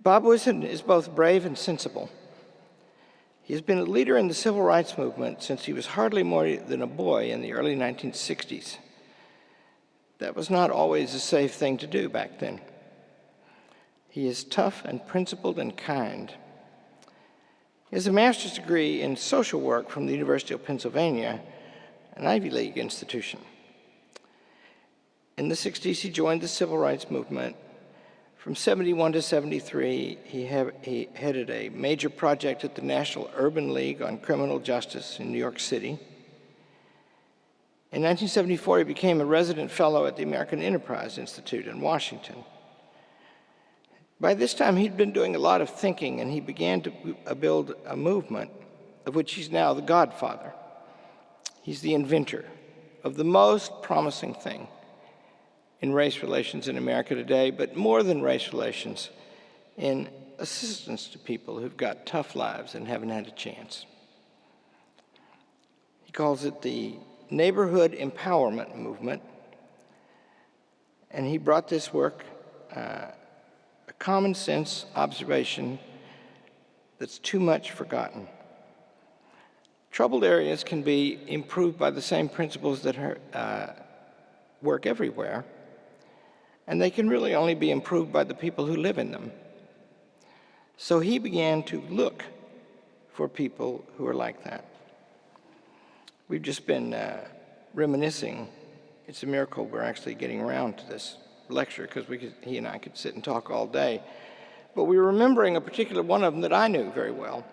Bob Woodson is both brave and sensible. He has been a leader in the civil rights movement since he was hardly more than a boy in the early 1960s. That was not always a safe thing to do back then. He is tough and principled and kind. He has a master's degree in social work from the University of Pennsylvania, an Ivy League institution. In the 60s, he joined the civil rights movement. From 71 to 73, he headed a major project at the National Urban League on Criminal Justice in New York City. In 1974, he became a resident fellow at the American Enterprise Institute in Washington. By this time, he'd been doing a lot of thinking, and he began to build a movement of which he's now the godfather. He's the inventor of the most promising thing in race relations in America today, but more than race relations, in assistance to people who've got tough lives and haven't had a chance. He calls it the neighborhood empowerment movement, and he brought this work a common sense observation that's too much forgotten. Troubled areas can be improved by the same principles that work everywhere, and they can really only be improved by the people who live in them. So he began to look for people who are like that. We've just been reminiscing. It's a miracle we're actually getting around to this lecture, because he and I could sit and talk all day. But we were remembering a particular one of them that I knew very well.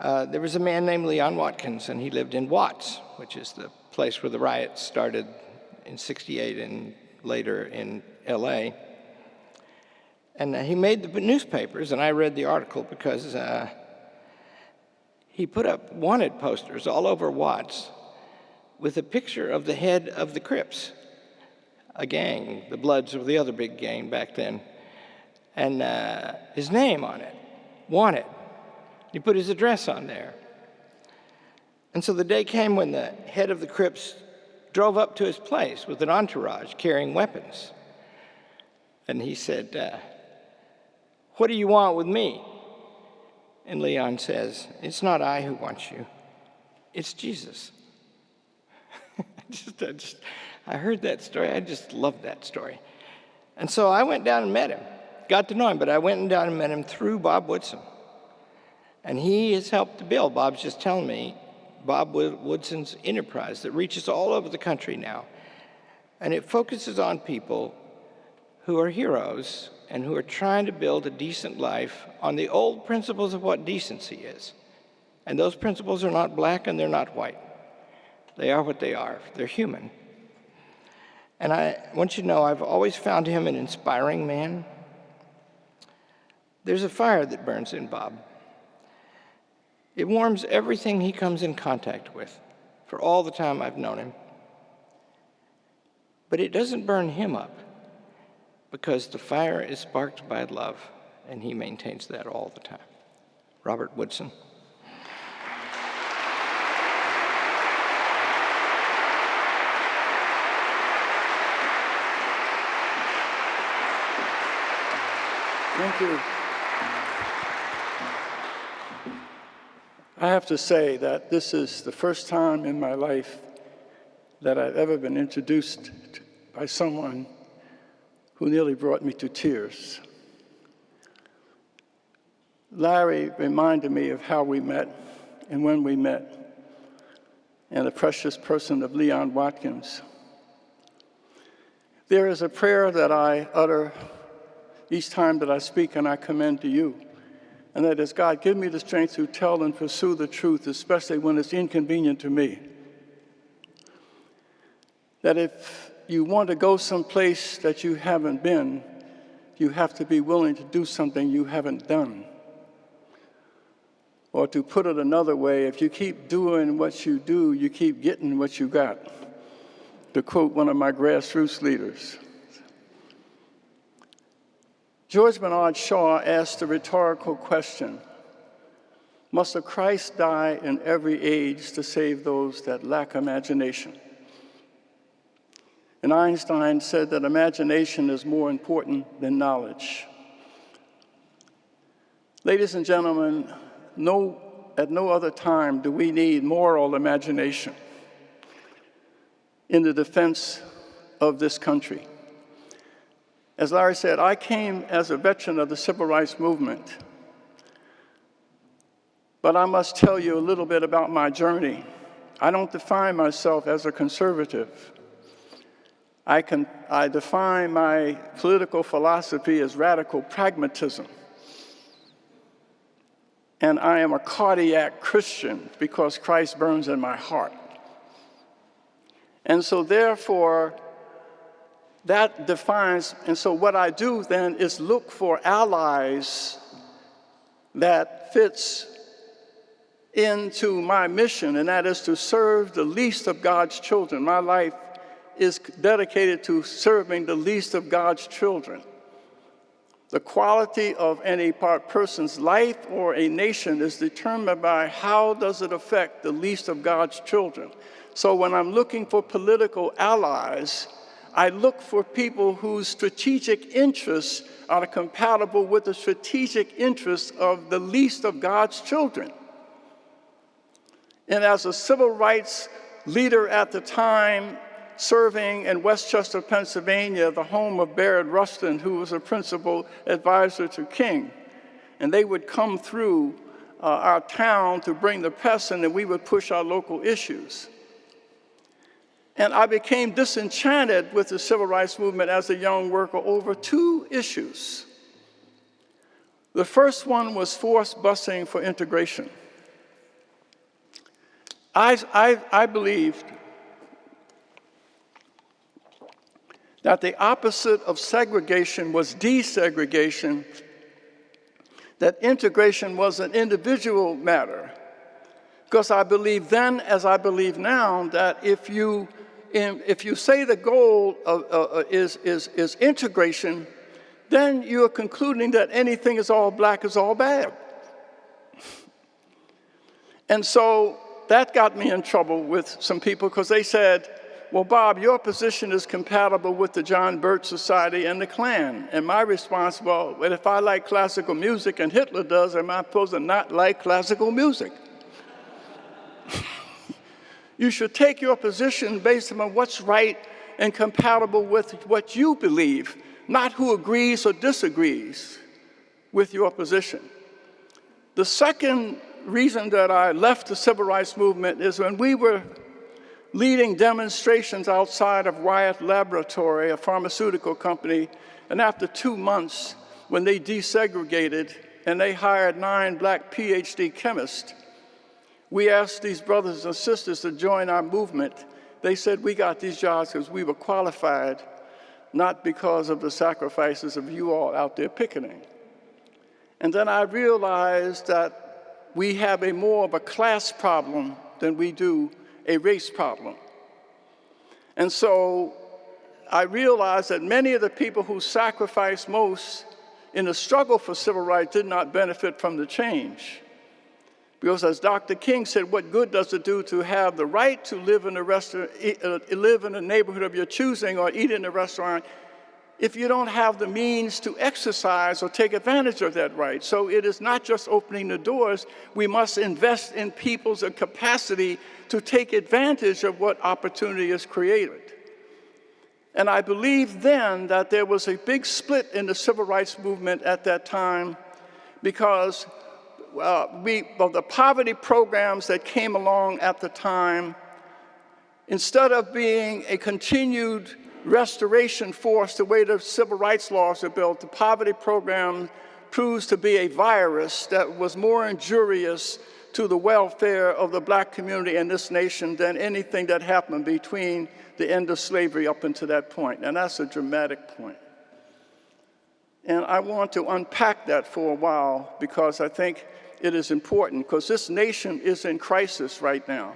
There was a man named Leon Watkins, and he lived in Watts, which is the place where the riots started in '68 and later in LA. And he made the newspapers, and I read the article because he put up wanted posters all over Watts with a picture of the head of the Crips, a gang, the Bloods were the other big gang back then, and his name on it, wanted. He put his address on there. And so the day came when the head of the Crips drove up to his place with an entourage carrying weapons. And he said, "What do you want with me?" And Leon says, "It's not I who wants you, it's Jesus." I heard that story. I just loved that story. And so I went down and met him, got to know him, but I went down and met him through Bob Woodson. And he has helped to build, Bob's just telling me, Bob Woodson's enterprise that reaches all over the country now. And it focuses on people who are heroes and who are trying to build a decent life on the old principles of what decency is. And those principles are not black and they're not white. They are what they are. They're human. And I want you to know, I've always found him an inspiring man. There's a fire that burns in Bob. It warms everything he comes in contact with for all the time I've known him. But it doesn't burn him up, because the fire is sparked by love, and he maintains that all the time. Robert Woodson. Thank you. I have to say that this is the first time in my life that I've ever been introduced by someone who nearly brought me to tears. Larry reminded me of how we met and when we met, and the precious person of Leon Watkins. There is a prayer that I utter each time that I speak and I commend to you, and that is, God, give me the strength to tell and pursue the truth, especially when it's inconvenient to me. That if you want to go someplace that you haven't been, you have to be willing to do something you haven't done. Or to put it another way, if you keep doing what you do, you keep getting what you got. To quote one of my grassroots leaders. George Bernard Shaw asked a rhetorical question: must a Christ die in every age to save those that lack imagination? And Einstein said that imagination is more important than knowledge. Ladies and gentlemen, at no other time do we need moral imagination in the defense of this country. As Larry said, I came as a veteran of the civil rights movement, but I must tell you a little bit about my journey. I don't define myself as a conservative. I define my political philosophy as radical pragmatism. And I am a cardiac Christian because Christ burns in my heart. And so therefore, that defines, and so what I do then is look for allies that fits into my mission, and that is to serve the least of God's children. My life is dedicated to serving the least of God's children. The quality of any person's life or a nation is determined by how does it affect the least of God's children. So when I'm looking for political allies, I look for people whose strategic interests are compatible with the strategic interests of the least of God's children. And as a civil rights leader at the time, serving in Westchester, Pennsylvania, the home of Barrett Rustin, who was a principal advisor to King. And they would come through our town to bring the press in, and we would push our local issues. And I became disenchanted with the civil rights movement as a young worker over two issues. The first one was forced busing for integration. I believed that the opposite of segregation was desegregation, that integration was an individual matter. Because I believe then, as I believe now, that if you say the goal is integration, then you are concluding that anything is all black is all bad. And so that got me in trouble with some people because they said, well, Bob, your position is compatible with the John Birch Society and the Klan. And my response, well, if I like classical music and Hitler does, am I supposed to not like classical music? You should take your position based on what's right and compatible with what you believe, not who agrees or disagrees with your position. The second reason that I left the civil rights movement is when we were leading demonstrations outside of Wyatt Laboratory, a pharmaceutical company, and after 2 months, when they desegregated and they hired 9 black PhD chemists, we asked these brothers and sisters to join our movement. They said we got these jobs because we were qualified, not because of the sacrifices of you all out there picketing. And then I realized that we have more of a class problem than we do a race problem. And so I realized that many of the people who sacrificed most in the struggle for civil rights did not benefit from the change. Because as Dr. King said, what good does it do to have the right to live in a neighborhood of your choosing or eat in a restaurant if you don't have the means to exercise or take advantage of that right? So it is not just opening the doors. We must invest in people's capacity to take advantage of what opportunity is created. And I believe then that there was a big split in the civil rights movement at that time because of the poverty programs that came along at the time, instead of being a continued restoration force the way the civil rights laws are built, the poverty program proves to be a virus that was more injurious to the welfare of the black community in this nation than anything that happened between the end of slavery up until that point. And that's a dramatic point. And I want to unpack that for a while because I think it is important, because this nation is in crisis right now,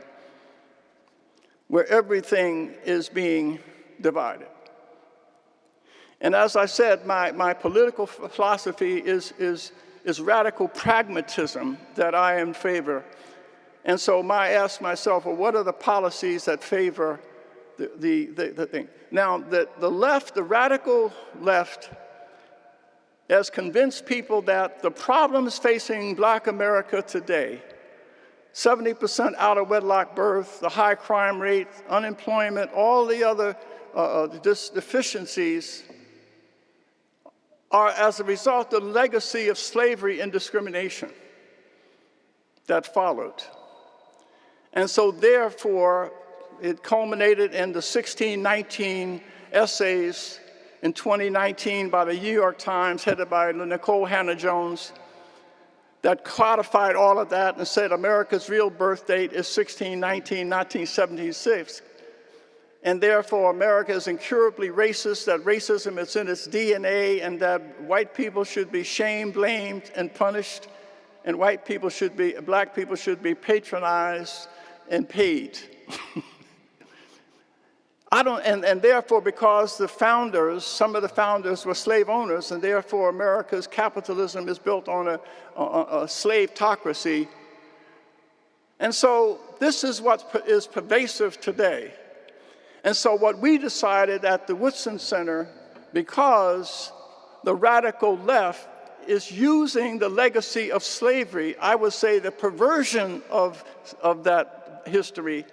where everything is being divided. And as I said, my political philosophy is radical pragmatism that I am in favor. And so I ask myself, well, what are the policies that favor the thing? Now, the left, the radical left, has convinced people that the problems facing Black America today, 70% out of wedlock birth, the high crime rate, unemployment, all the other deficiencies, are as a result of the legacy of slavery and discrimination that followed. And so therefore, it culminated in the 1619 essays in 2019 by the New York Times, headed by Nicole Hannah-Jones, that codified all of that and said America's real birth date is 1619, 1976. And therefore, America is incurably racist, that racism is in its DNA, and that white people should be shamed, blamed, and punished, and black people should be patronized and paid. And therefore, because the founders, some of the founders were slave owners, and therefore America's capitalism is built on a slave-tocracy. And so this is what is pervasive today. And so what we decided at the Woodson Center, because the radical left is using the legacy of slavery, I would say the perversion of that history,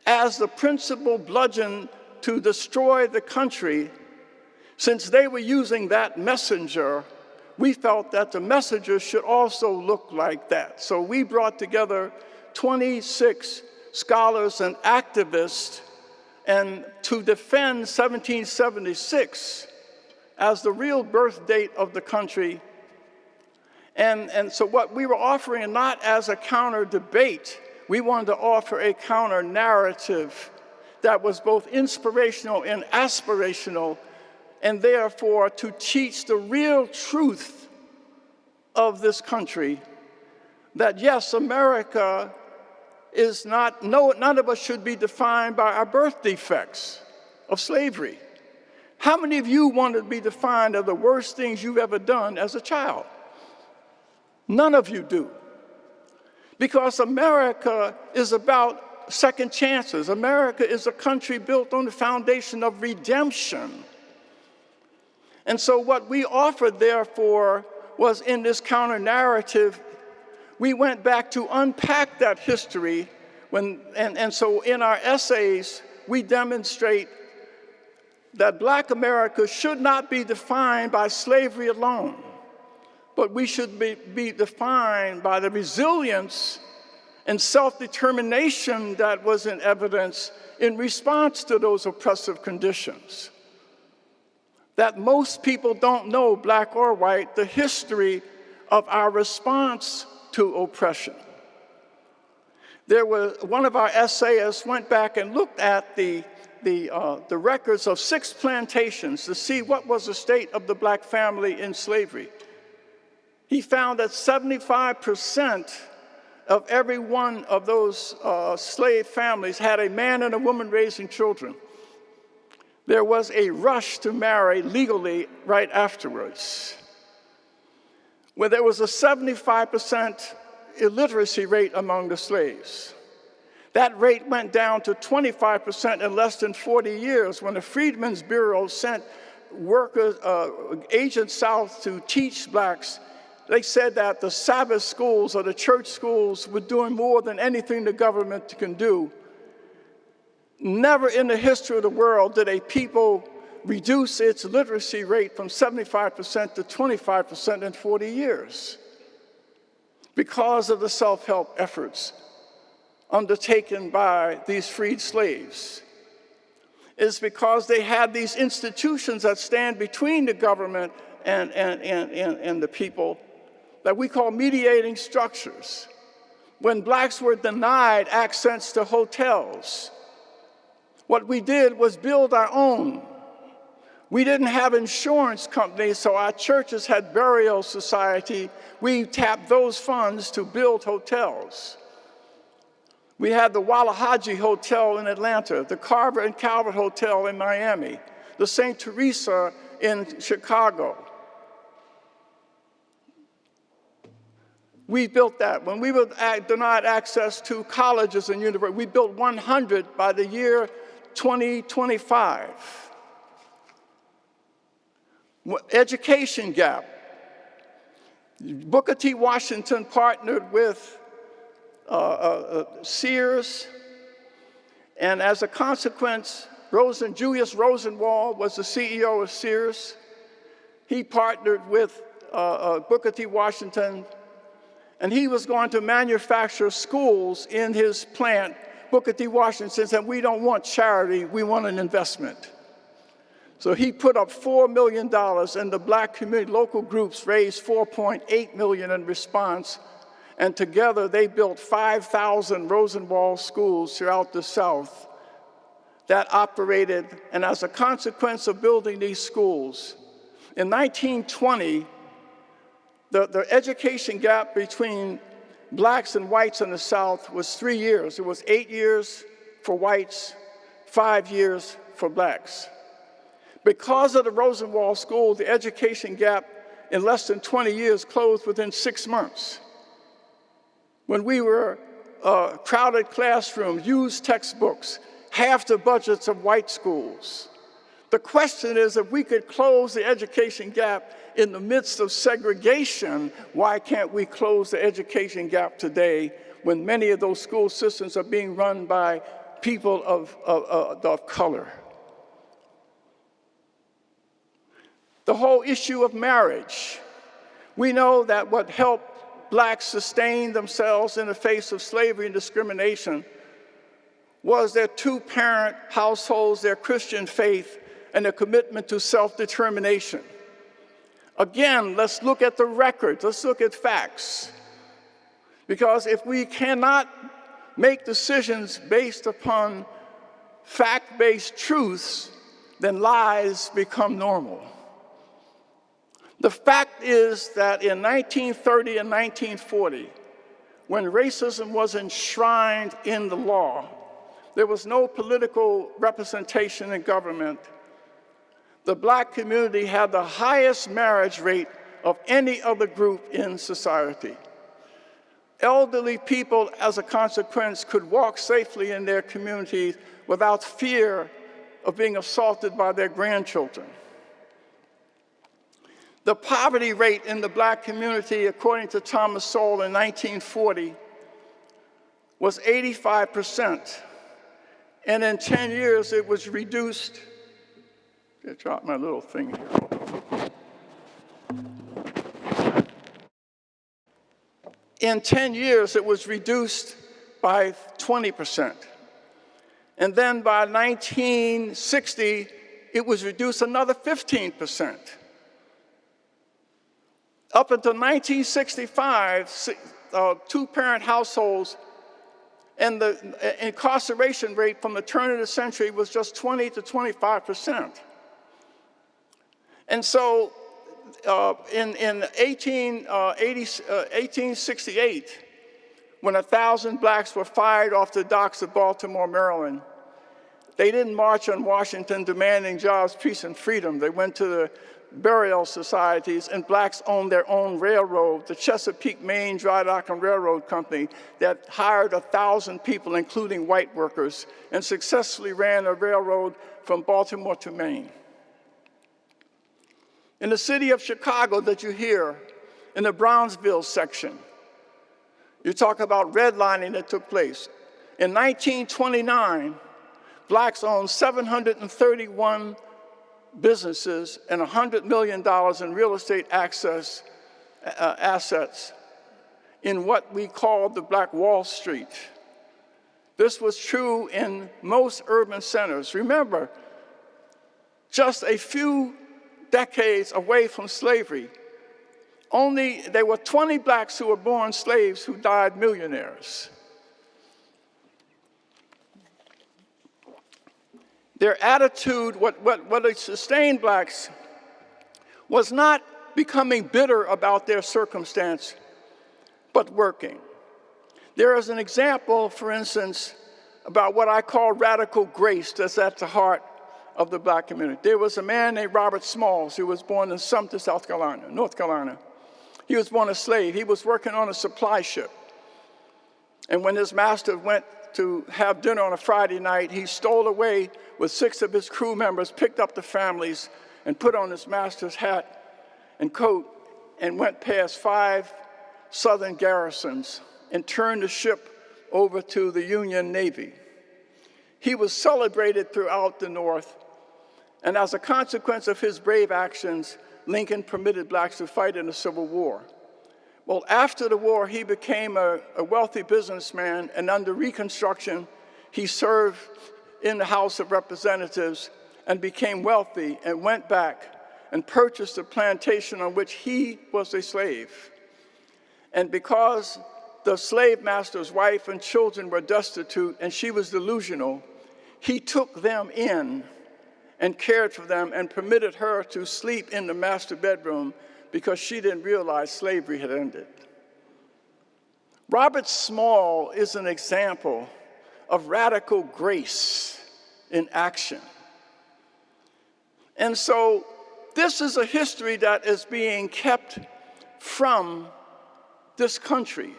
as the principal bludgeon to destroy the country. Since they were using that messenger, we felt that the messenger should also look like that. So we brought together 26 scholars and activists and to defend 1776 as the real birth date of the country. And so what we were offering, not as a counter debate, we wanted to offer a counter narrative that was both inspirational and aspirational, and therefore to teach the real truth of this country, that yes, America is not, none of us should be defined by our birth defects of slavery. How many of you want to be defined as the worst things you've ever done as a child? None of you do. Because America is about second chances. America is a country built on the foundation of redemption. And so what we offered, therefore, was in this counter-narrative, we went back to unpack that history. And so in our essays, we demonstrate that Black America should not be defined by slavery alone, but we should be defined by the resilience and self-determination that was in evidence in response to those oppressive conditions. That most people don't know, Black or white, the history of our response to oppression. One of our essayists went back and looked at the records of 6 plantations to see what was the state of the Black family in slavery. He found that 75% of every one of those slave families had a man and a woman raising children. There was a rush to marry legally right afterwards. Where there was a 75% illiteracy rate among the slaves. That rate went down to 25% in less than 40 years when the Freedmen's Bureau sent workers, agents south to teach Blacks. They said that the Sabbath schools or the church schools were doing more than anything the government can do. Never in the history of the world did a people reduce its literacy rate from 75% to 25% in 40 years because of the self-help efforts undertaken by these freed slaves. It's because they had these institutions that stand between the government and the people that we call mediating structures. When Blacks were denied access to hotels, what we did was build our own. We didn't have insurance companies, so our churches had burial society. We tapped those funds to build hotels. We had the Wallahaji Hotel in Atlanta, the Carver and Calvert Hotel in Miami, the St. Teresa in Chicago. We built that. When we were denied access to colleges and universities, we built 100 by the year 2025. Education gap. Booker T. Washington partnered with Sears, and as a consequence, Julius Rosenwald was the CEO of Sears. He partnered with Booker T. Washington, and he was going to manufacture schools in his plant. Booker T. Washington said, we don't want charity, we want an investment. So he put up $4 million, and the black community, local groups raised $4.8 million in response, and together they built 5,000 Rosenwald schools throughout the South that operated, and as a consequence of building these schools, in 1920, the education gap between blacks and whites in the South was 3 years. It was 8 years for whites, 5 years for blacks. Because of the Rosenwald School, the education gap in less than 20 years closed within 6 months. When we were crowded classrooms, used textbooks, half the budgets of white schools. The question is, if we could close the education gap in the midst of segregation, why can't we close the education gap today when many of those school systems are being run by people of color? The whole issue of marriage. We know that what helped blacks sustain themselves in the face of slavery and discrimination was their two-parent households, their Christian faith, and their commitment to self-determination. Again, let's look at the records, let's look at facts. Because if we cannot make decisions based upon fact-based truths, then lies become normal. The fact is that in 1930 and 1940, when racism was enshrined in the law, there was no political representation in government. The black community had the highest marriage rate of any other group in society. Elderly people, as a consequence, could walk safely in their communities without fear of being assaulted by their grandchildren. The poverty rate in the black community, according to Thomas Sowell in 1940, was 85%. And in 10 years, it was reduced. I dropped my little thing here. In 10 years, it was reduced by 20%. And then by 1960, it was reduced another 15%. Up until 1965, two-parent households and the incarceration rate from the turn of the century was just 20 to 25%. And so in 1868, when 1,000 blacks were fired off the docks of Baltimore, Maryland, they didn't march on Washington demanding jobs, peace, and freedom. They went to the burial societies, and blacks owned their own railroad, the Chesapeake, Maine Dry Dock and Railroad Company, that hired 1,000 people, including white workers, and successfully ran a railroad from Baltimore to Maine. In the city of Chicago that you hear, in the Brownsville section, you talk about redlining that took place. In 1929, blacks owned 731 businesses and $100 million in real estate assets in what we call the Black Wall Street. This was true in most urban centers. Remember, just a few decades away from slavery, there were 20 blacks who were born slaves who died millionaires. Their attitude, what sustained blacks, was not becoming bitter about their circumstance, but working. There is an example, for instance, about what I call radical grace that's at the heart of the black community. There was a man named Robert Smalls who was born in Sumter, North Carolina. He was born a slave. He was working on a supply ship. And when his master went to have dinner on a Friday night, he stole away with 6 of his crew members, picked up the families, and put on his master's hat and coat and went past 5 Southern garrisons and turned the ship over to the Union Navy. He was celebrated throughout the North, and as a consequence of his brave actions, Lincoln permitted blacks to fight in the Civil War. Well, after the war, he became a wealthy businessman, and under Reconstruction, he served in the House of Representatives and became wealthy and went back and purchased a plantation on which he was a slave. And because the slave master's wife and children were destitute and she was delusional, he took them in and cared for them and permitted her to sleep in the master bedroom because she didn't realize slavery had ended. Robert Small is an example of radical grace in action. And so this is a history that is being kept from this country.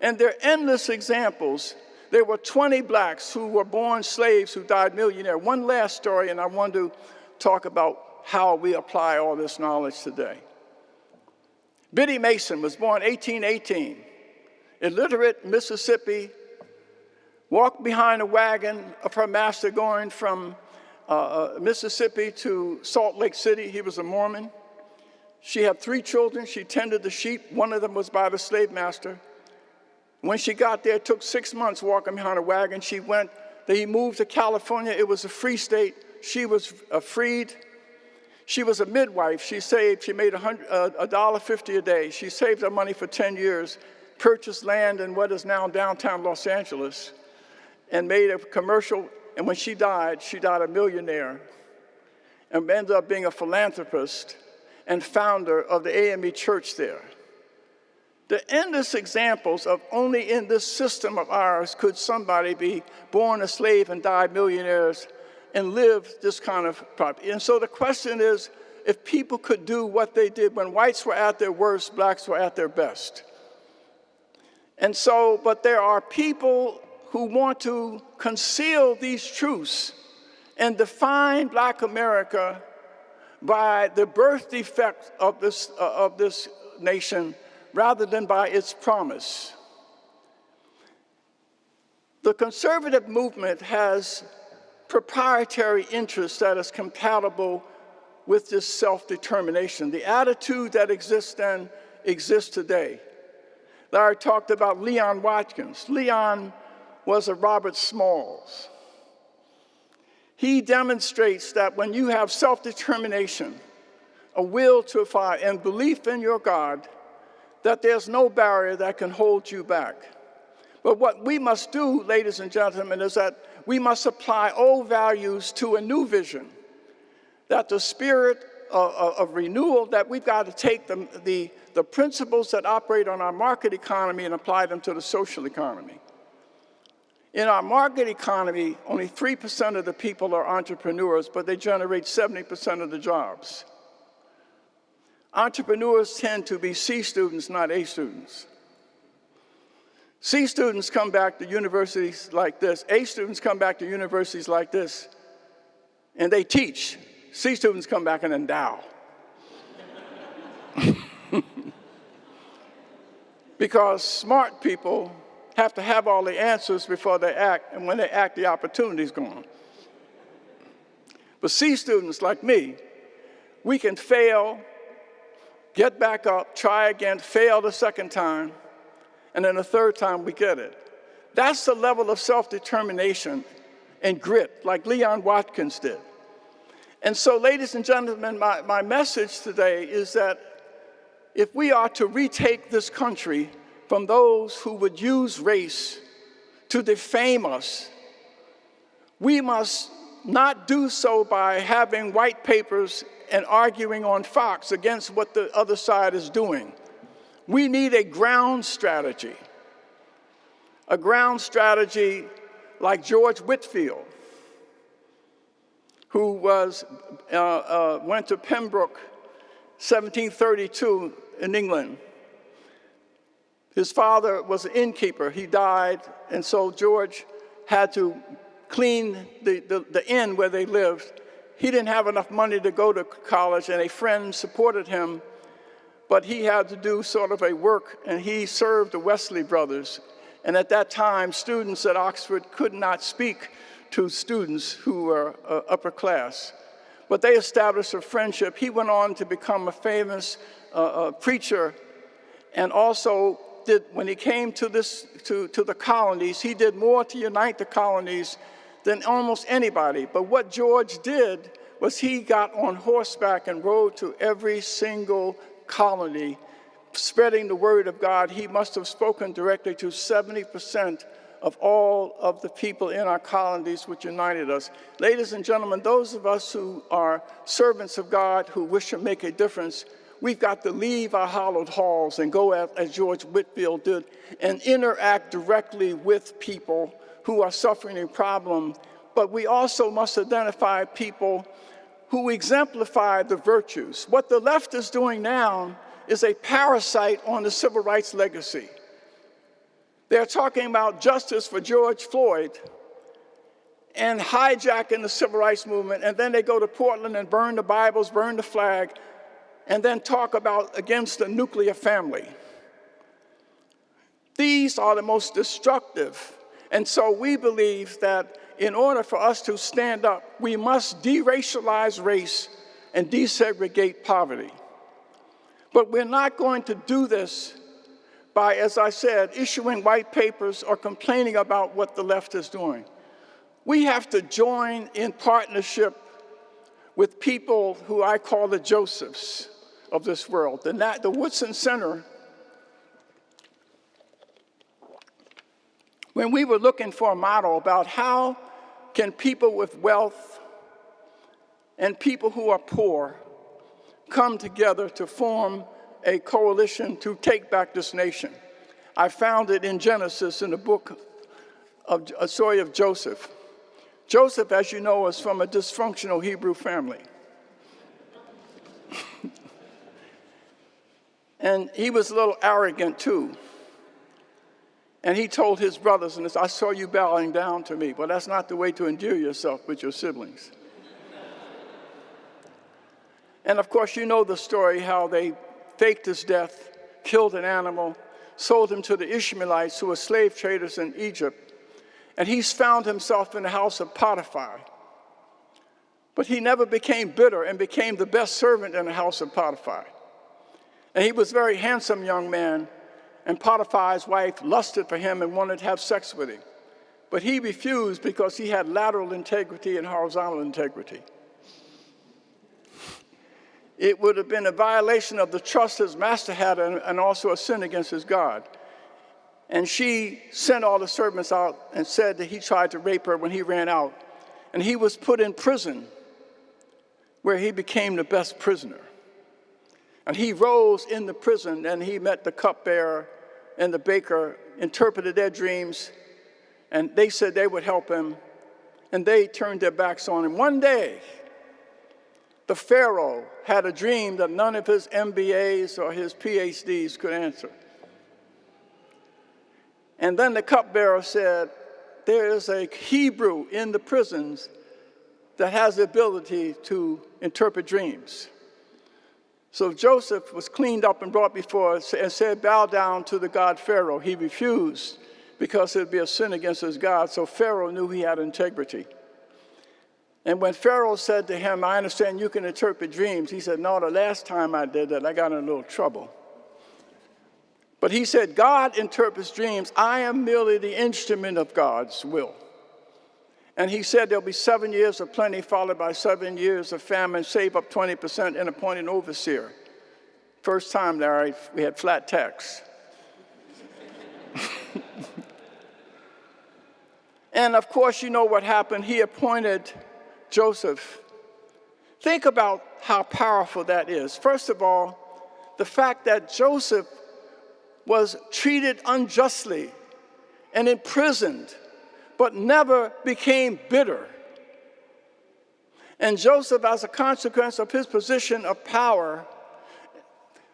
And there are endless examples. There were 20 blacks who were born slaves who died millionaire. One last story, and I want to talk about how we apply all this knowledge today. Biddy Mason was born 1818, illiterate, Mississippi, walked behind a wagon of her master going from Mississippi to Salt Lake City. He was a Mormon. She had 3 children. She tended the sheep. One of them was by the slave master. When she got there, it took 6 months walking behind a wagon. He moved to California. It was a free state. She was freed. She was a midwife. She made $1.50 a day. She saved her money for 10 years, purchased land in what is now downtown Los Angeles, and made a commercial. And when she died a millionaire and ended up being a philanthropist and founder of the AME church there. There are endless examples of only in this system of ours could somebody be born a slave and die millionaires and live this kind of property. And so the question is, if people could do what they did when whites were at their worst, blacks were at their best. And so, but there are people who want to conceal these truths and define Black America by the birth defect of this nation rather than by its promise. The conservative movement has proprietary interests that is compatible with this self-determination. The attitude that exists then exists today. Larry talked about Leon Watkins. Leon was a Robert Smalls. He demonstrates that when you have self-determination, a will to fight, and belief in your God, that there's no barrier that can hold you back. But what we must do, ladies and gentlemen, is that we must apply old values to a new vision. That the spirit of renewal, that we've got to take the principles that operate on our market economy and apply them to the social economy. In our market economy, only 3% of the people are entrepreneurs, but they generate 70% of the jobs. Entrepreneurs tend to be C students, not A students. C students come back to universities like this. A students come back to universities like this, and they teach. C students come back and endow. Because smart people have to have all the answers before they act, and when they act, the opportunity's gone. But C students like me, we can fail, get back up, try again, fail the second time, and then the third time we get it. That's the level of self-determination and grit, like Leon Watkins did. And so, ladies and gentlemen, my message today is that if we are to retake this country from those who would use race to defame us, we must not do so by having white papers and arguing on Fox against what the other side is doing. We need a ground strategy like George Whitefield, who went to Pembroke, 1732 in England. His father was an innkeeper. He died, and so George had to clean the inn where they lived, He didn't have enough money to go to college, and a friend supported him, but he had to do sort of a work, and he served the Wesley brothers. And at that time, students at Oxford could not speak to students who were upper class. But they established a friendship. He went on to become a famous preacher, and also when he came to the colonies, he did more to unite the colonies than almost anybody. But what George did was he got on horseback and rode to every single colony, spreading the word of God. He must have spoken directly to 70% of all of the people in our colonies, which united us. Ladies and gentlemen, those of us who are servants of God, who wish to make a difference, we've got to leave our hallowed halls and go out, as George Whitefield did, and interact directly with people who are suffering a problem. But we also must identify people who exemplify the virtues. What the left is doing now is a parasite on the civil rights legacy. They're talking about justice for George Floyd and hijacking the civil rights movement, and then they go to Portland and burn the Bibles, burn the flag, and then talk about against the nuclear family. These are the most destructive. And so we believe that in order for us to stand up, we must deracialize race and desegregate poverty. But we're not going to do this by, as I said, issuing white papers or complaining about what the left is doing. We have to join in partnership with people who I call the Josephs of this world. The Woodson Center, when we were looking for a model about how can people with wealth and people who are poor come together to form a coalition to take back this nation, I found it in Genesis in the book of a story of Joseph. Joseph, as you know, is from a dysfunctional Hebrew family. And he was a little arrogant too. And he told his brothers, and I saw you bowing down to me. Well, that's not the way to endear yourself with your siblings. And of course, you know the story, how they faked his death, killed an animal, sold him to the Ishmaelites, who were slave traders in Egypt. And he's found himself in the house of Potiphar. But he never became bitter and became the best servant in the house of Potiphar. And he was a very handsome young man, and Potiphar's wife lusted for him and wanted to have sex with him. But he refused because he had lateral integrity and horizontal integrity. It would have been a violation of the trust his master had and also a sin against his God. And she sent all the servants out and said that he tried to rape her when he ran out. And he was put in prison, where he became the best prisoner. And he rose in the prison, and he met the cupbearer and the baker, interpreted their dreams, and they said they would help him, and they turned their backs on him. One day, the Pharaoh had a dream that none of his MBAs or his PhDs could answer. And then the cupbearer said, there is a Hebrew in the prisons that has the ability to interpret dreams. So Joseph was cleaned up and brought before us and said, bow down to the god Pharaoh. He refused because it would be a sin against his God. So Pharaoh knew he had integrity. And when Pharaoh said to him, I understand you can interpret dreams, he said, no, the last time I did that, I got in a little trouble. But he said, God interprets dreams. I am merely the instrument of God's will. And he said there'll be 7 years of plenty followed by 7 years of famine, save up 20% and appoint an overseer. First time, Larry, we had flat tax. And of course, you know what happened. He appointed Joseph. Think about how powerful that is. First of all, the fact that Joseph was treated unjustly and imprisoned, but never became bitter. And Joseph, as a consequence of his position of power,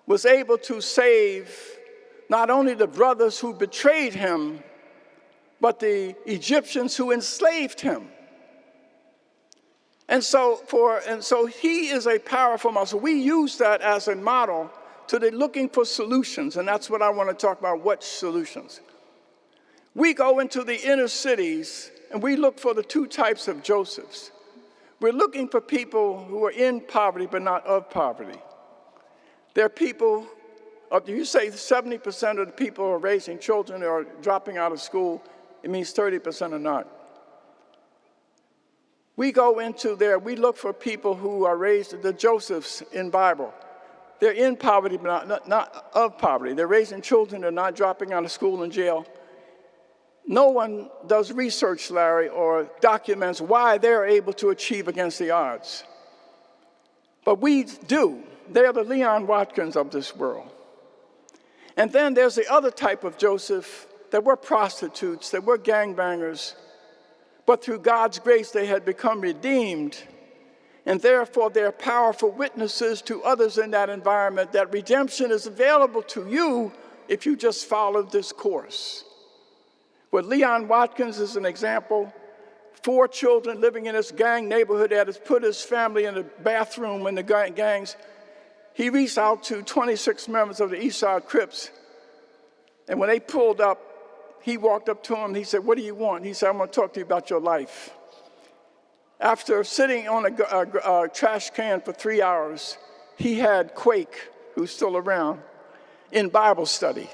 was able to save not only the brothers who betrayed him, but the Egyptians who enslaved him. And so he is a powerful model. So we use that as a model to the looking for solutions, and that's what I want to talk about, what solutions. We go into the inner cities and we look for the two types of Josephs. We're looking for people who are in poverty but not of poverty. There are people, you say 70% of the people who are raising children are dropping out of school, it means 30% are not. We go into there, we look for people who are raised, the Josephs in Bible. They're in poverty but not of poverty. They're raising children, they're not dropping out of school and jail. No one does research, Larry, or documents why they're able to achieve against the odds. But we do. They're the Leon Watkins of this world. And then there's the other type of Joseph that were prostitutes, that were gangbangers, but through God's grace they had become redeemed, and therefore they're powerful witnesses to others in that environment that redemption is available to you if you just follow this course. With Leon Watkins is an example. 4 children living in this gang neighborhood that has put his family in the bathroom when the gangs. He reached out to 26 members of the East Side Crips. And when they pulled up, he walked up to him. He said, "What do you want?" He said, "I'm going to talk to you about your life." After sitting on a trash can for 3 hours, he had Quake, who's still around, in Bible study.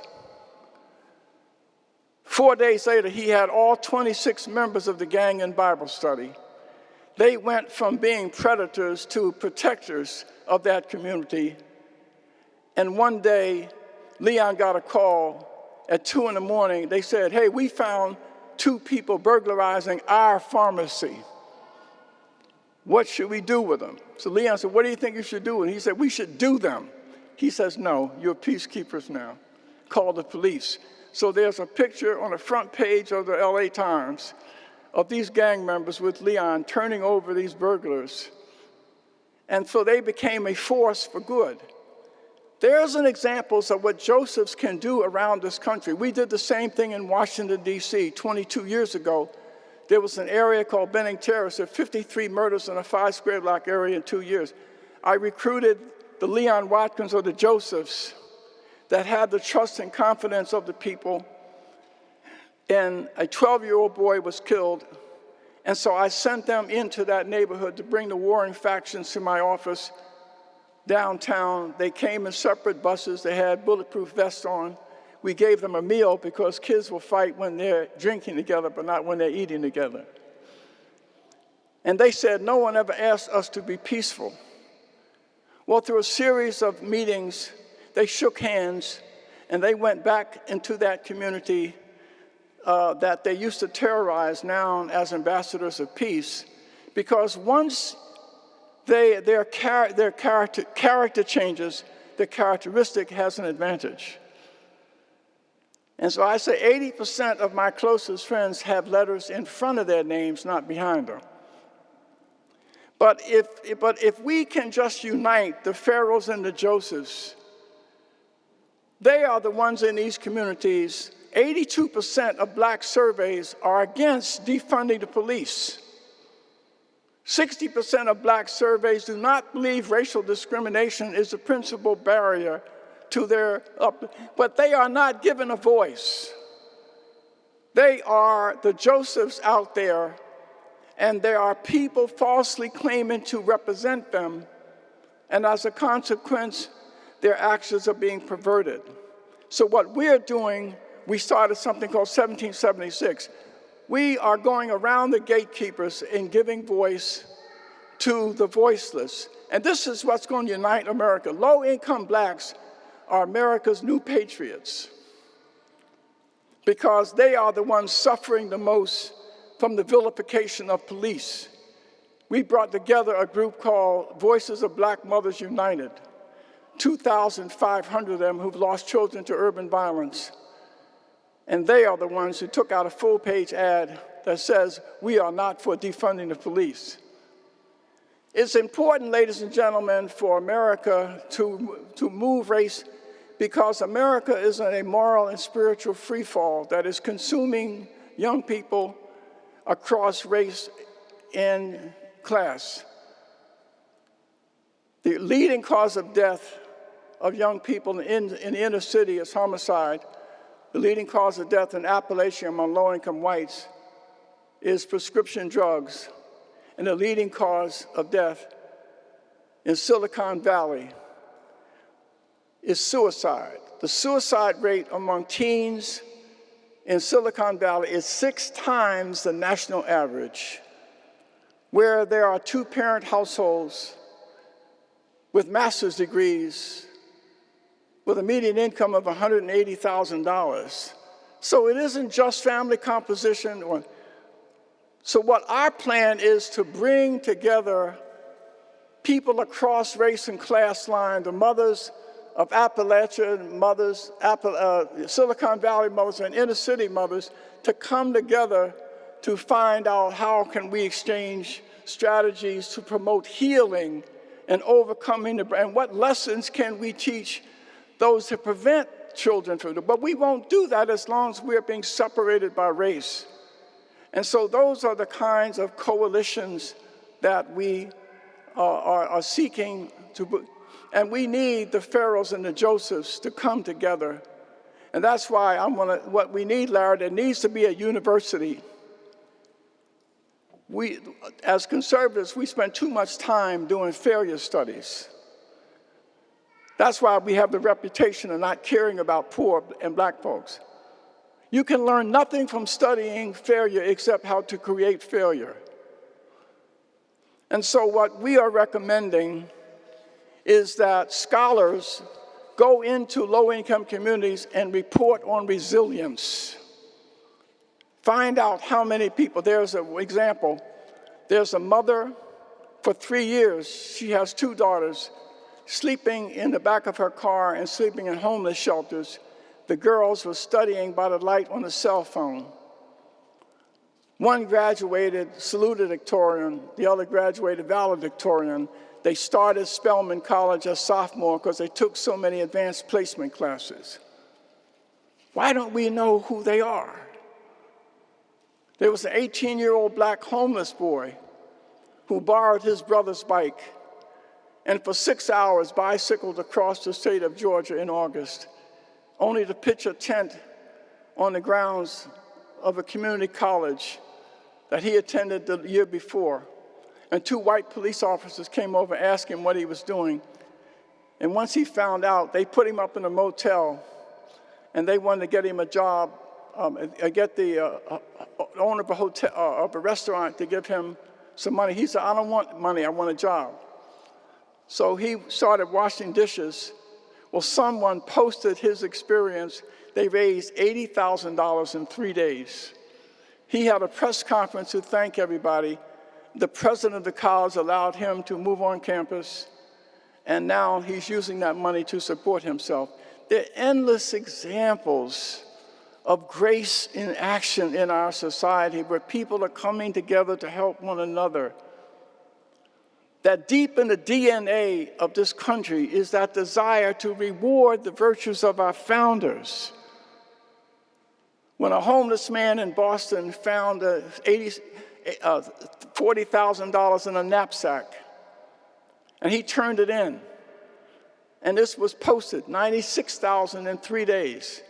4 days later, he had all 26 members of the gang in Bible study. They went from being predators to protectors of that community. And one day, Leon got a call at 2 in the morning. They said, "Hey, we found 2 people burglarizing our pharmacy. What should we do with them?" So Leon said, "What do you think you should do?" And he said, "We should do them." He says, "No, you're peacekeepers now. Call the police." So there's a picture on the front page of the LA Times of these gang members with Leon turning over these burglars. And so they became a force for good. There's an examples of what Josephs can do around this country. We did the same thing in Washington, D.C. 22 years ago. There was an area called Benning Terrace. There were 53 murders in a 5 square block area in 2 years. I recruited the Leon Watkins or the Josephs that had the trust and confidence of the people, and a 12-year-old boy was killed. And so I sent them into that neighborhood to bring the warring factions to my office downtown. They came in separate buses. They had bulletproof vests on. We gave them a meal because kids will fight when they're drinking together, but not when they're eating together. And they said, "No one ever asked us to be peaceful." Well, through a series of meetings, they shook hands, and they went back into that community that they used to terrorize, now as ambassadors of peace, because once their character changes, their characteristic has an advantage. And so I say 80% of my closest friends have letters in front of their names, not behind them. But if we can just unite the Pharaohs and the Josephs, they are the ones in these communities. 82% of black surveys are against defunding the police. 60% of black surveys do not believe racial discrimination is the principal barrier to their but they are not given a voice. They are the Josephs out there, and there are people falsely claiming to represent them, and as a consequence, their actions are being perverted. So what we're doing, we started something called 1776. We are going around the gatekeepers and giving voice to the voiceless. And this is what's going to unite America. Low-income blacks are America's new patriots because they are the ones suffering the most from the vilification of police. We brought together a group called Voices of Black Mothers United. 2,500 of them who've lost children to urban violence. And they are the ones who took out a full-page ad that says, "We are not for defunding the police." It's important, ladies and gentlemen, for America to move race, because America is in a moral and spiritual freefall that is consuming young people across race and class. The leading cause of death of young people in the inner city is homicide. The leading cause of death in Appalachia among low-income whites is prescription drugs. And the leading cause of death in Silicon Valley is suicide. The suicide rate among teens in Silicon Valley is 6 times the national average, where there are 2-parent households with master's degrees with a median income of $180,000. So it isn't just family composition. So what our plan is to bring together people across race and class lines, the mothers of Appalachia, mothers, Silicon Valley mothers, and inner city mothers, to come together to find out how can we exchange strategies to promote healing and overcoming and what lessons can we teach those who prevent children from it. But we won't do that as long as we're being separated by race. And so those are the kinds of coalitions that we are seeking to, and we need the Pharaohs and the Josephs to come together. And that's why what we need, Larry, there needs to be a university. We, as conservatives, we spend too much time doing failure studies. That's why we have the reputation of not caring about poor and black folks. You can learn nothing from studying failure except how to create failure. And so what we are recommending is that scholars go into low-income communities and report on resilience. Find out how many people. There's an example. There's a mother, for 3 years, she has 2 daughters, sleeping in the back of her car and sleeping in homeless shelters. The girls were studying by the light on a cell phone. One graduated salutatorian, the other graduated valedictorian. They started Spelman College as sophomore because they took so many advanced placement classes. Why don't we know who they are? There was an 18-year-old black homeless boy who borrowed his brother's bike and for 6 hours bicycled across the state of Georgia in August, only to pitch a tent on the grounds of a community college that he attended the year before. And 2 white police officers came over and asked him what he was doing. And once he found out, they put him up in a motel, and they wanted to get him a job, get the owner of a hotel, of a restaurant, to give him some money. He said, "I don't want money, I want a job." So he started washing dishes. Well, someone posted his experience. They raised $80,000 in 3 days. He had a press conference to thank everybody. The president of the college allowed him to move on campus, and now he's using that money to support himself. There are endless examples of grace in action in our society where people are coming together to help one another. That deep in the DNA of this country is that desire to reward the virtues of our founders. When a homeless man in Boston found $40,000 in a knapsack, and he turned it in, and this was posted, $96,000 in 3 days.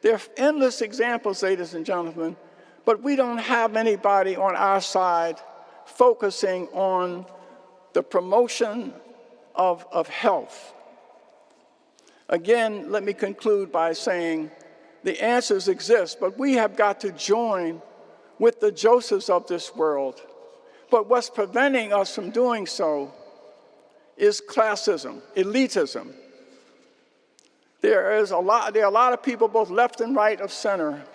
There are endless examples, ladies and gentlemen, but we don't have anybody on our side focusing on the promotion of health. Again, let me conclude by saying the answers exist, but we have got to join with the Josephs of this world. But what's preventing us from doing so is classism, elitism. There are a lot of people, both left and right of center,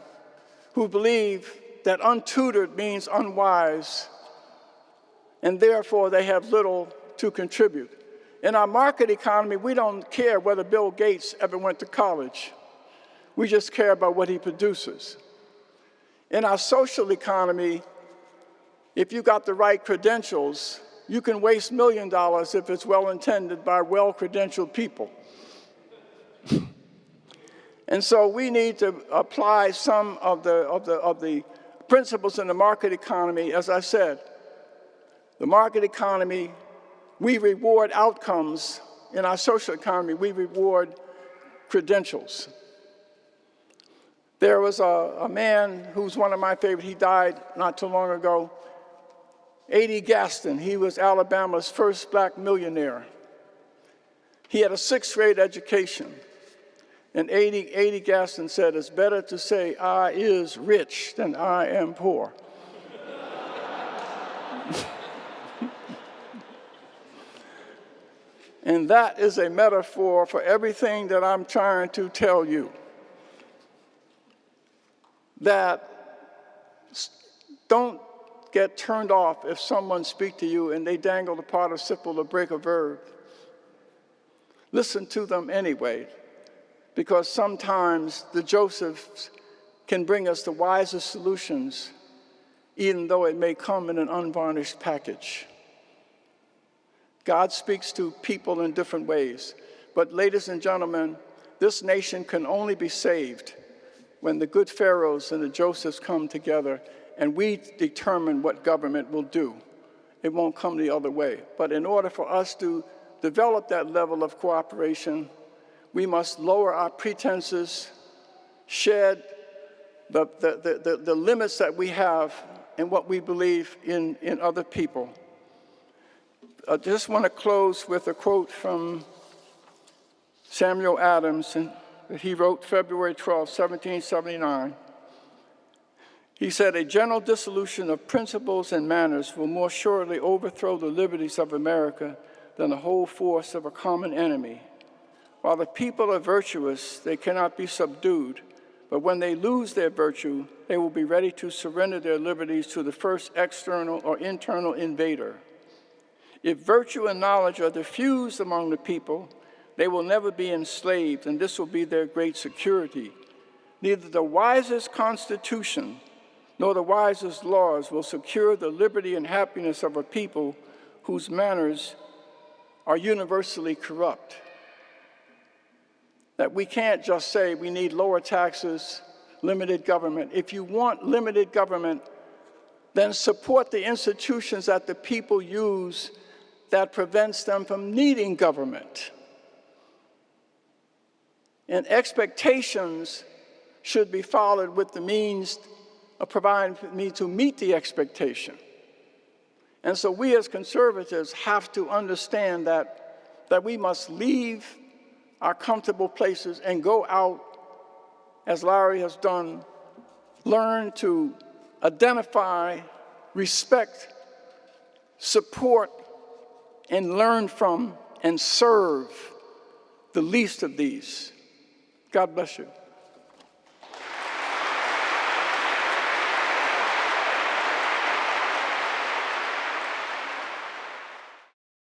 who believe that untutored means unwise, and therefore they have little to contribute. In our market economy, we don't care whether Bill Gates ever went to college. We just care about what he produces. In our social economy, if you got the right credentials, you can waste $1 million if it's well-intended by well-credentialed people. And so we need to apply some of the principles in the market economy. As I said, The market economy, we reward outcomes. In our social economy, we reward credentials. There was a man who's one of my favorites. He died not too long ago. A.D. Gaston, he was Alabama's first black millionaire. He had a 6th grade education. And A.D. Gaston said, it's better to say I is rich than I am poor. And that is a metaphor for everything that I'm trying to tell you. That don't get turned off if someone speaks to you and they dangle the participle or break a verb. Listen to them anyway, because sometimes the Josephs can bring us the wisest solutions, even though it may come in an unvarnished package. God speaks to people in different ways. But ladies and gentlemen, this nation can only be saved when the good pharaohs and the Josephs come together and we determine what government will do. It won't come the other way. But in order for us to develop that level of cooperation, we must lower our pretenses, shed the limits that we have in what we believe in other people. I just want to close with a quote from Samuel Adams that he wrote February 12, 1779. He said, a general dissolution of principles and manners will more surely overthrow the liberties of America than the whole force of a common enemy. While the people are virtuous, they cannot be subdued, but when they lose their virtue, they will be ready to surrender their liberties to the first external or internal invader. If virtue and knowledge are diffused among the people, they will never be enslaved, and this will be their great security. Neither the wisest constitution nor the wisest laws will secure the liberty and happiness of a people whose manners are universally corrupt. That we can't just say we need lower taxes, limited government. If you want limited government, then support the institutions that the people use that prevents them from needing government. And expectations should be followed with the means of providing me to meet the expectation. And so we as conservatives have to understand that we must leave our comfortable places and go out, as Larry has done, learn to identify, respect, support, and learn from and serve the least of these. God bless you.